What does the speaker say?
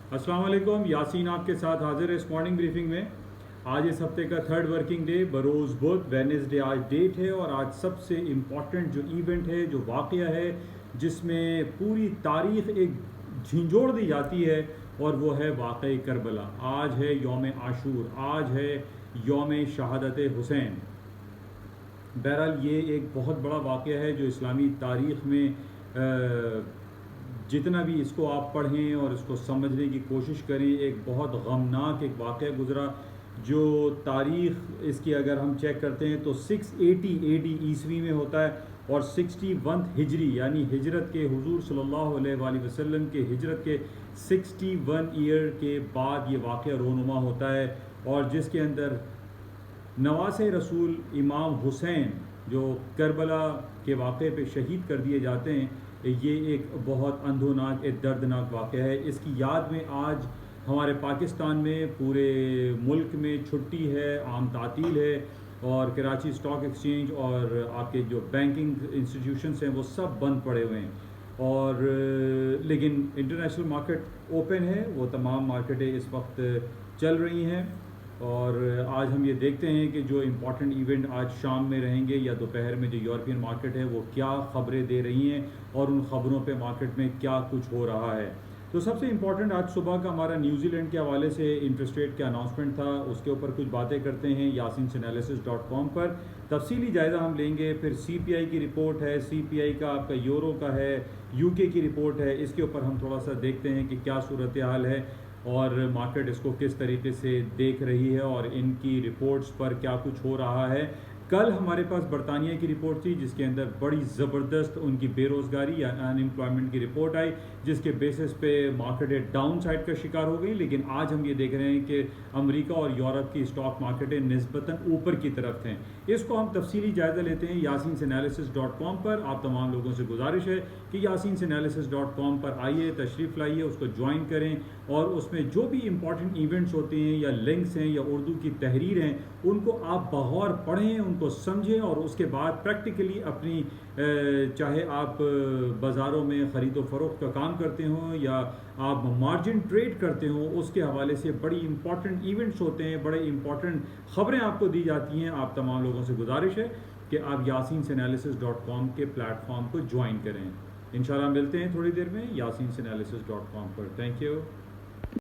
अस्सलाम वालेकुम। यासीन आपके साथ हाजिर है इस मॉर्निंग ब्रीफिंग में। आज इस हफ्ते का थर्ड वर्किंग डे बरोज़ बुध वेडनेसडे आज डेट है, और आज सबसे इम्पॉर्टेंट जो इवेंट है, जो वाक़या है, जिसमें पूरी तारीख़ एक झिंझोड़ दी जाती है, और वो है वाक़या करबला। आज है यौम आशूर, आज है यौम शहादत हुसैन। बहरहाल ये एक बहुत बड़ा वाक़या है जो इस्लामी तारीख़ में जितना भी इसको आप पढ़ें और इसको समझने की कोशिश करें, एक बहुत गमनाक एक वाक़या गुज़रा। जो तारीख़ इसकी अगर हम चेक करते हैं तो 680 AD ईस्वी में होता है, और 61 हिजरी यानी हिजरत के हुजूर सल्लल्लाहु अलैहि वसल्लम के हिजरत के 61 ईयर के बाद ये वाक़या रोनुमा होता है, और जिसके अंदर नवासे रसूल इमाम हुसैन जो करबला के वाक़े पे शहीद कर दिए जाते हैं, ये एक बहुत अंधोनाक एक दर्दनाक वाक़या है। इसकी याद में आज हमारे पाकिस्तान में पूरे मुल्क में छुट्टी है, आम तातील है, और कराची स्टॉक एक्सचेंज और आपके जो बैंकिंग इंस्टीट्यूशंस हैं वो सब बंद पड़े हुए हैं। और लेकिन इंटरनेशनल मार्केट ओपन है, वो तमाम मार्केटें इस वक्त चल रही हैं। और आज हम ये देखते हैं कि जो इम्पॉर्टेंट इवेंट आज शाम में रहेंगे या दोपहर में जो यूरोपियन मार्केट है वो क्या ख़बरें दे रही हैं, और उन ख़बरों पे मार्केट में क्या कुछ हो रहा है। तो सबसे इम्पॉर्टेंट आज सुबह का हमारा न्यूजीलैंड के हवाले से इंटरेस्ट रेट का अनाउंसमेंट था, उसके ऊपर कुछ बातें करते हैं yasinanalysis.com पर। तफसीली जायज़ा हम लेंगे। फिर CPI की रिपोर्ट है, CPI का आपका यूरो का है, UK की रिपोर्ट है, इसके ऊपर हम थोड़ा सा देखते हैं कि क्या सूरत हाल है और मार्केट इसको किस तरीके से देख रही है, और इनकी रिपोर्ट्स पर क्या कुछ हो रहा है। कल हमारे पास बरतानिया की रिपोर्ट थी जिसके अंदर बड़ी ज़बरदस्त उनकी बेरोज़गारी या अनएम्प्लॉयमेंट की रिपोर्ट आई, जिसके बेसिस पे मार्केटें डाउन साइड का शिकार हो गई। लेकिन आज हम ये देख रहे हैं कि अमेरिका और यूरोप की स्टॉक मार्केटें निस्बतन ऊपर की तरफ हैं। इसको हम तफसीली जायज़ा लेते हैं yasinanalysis.com पर। आप तमाम लोगों से गुजारिश है कि yasinanalysis.com पर आइए, तशरीफ़ लाइए, उसको ज्वाइन करें, और उसमें जो भी इंपॉर्टेंट इवेंट्स होते हैं या लिंक्स हैं या उर्दू की तहरीर हैं, उनको आप बगौर पढ़ें, उनको समझें, और उसके बाद प्रैक्टिकली अपनी चाहे आप बाज़ारों में ख़रीदो फ़रोख्त का काम करते हों या आप मार्जिन ट्रेड करते हों, उसके हवाले से बड़ी इंपॉर्टेंट इवेंट्स होते हैं, बड़े इंपॉर्टेंट ख़बरें आपको दी जाती हैं। आप तमाम लोगों से गुजारिश है कि आप yasinanalysis.com के प्लेटफॉर्म को ज्वाइन करें। इंशाल्लाह मिलते हैं थोड़ी देर में yasinanalysis.com पर। Thank you.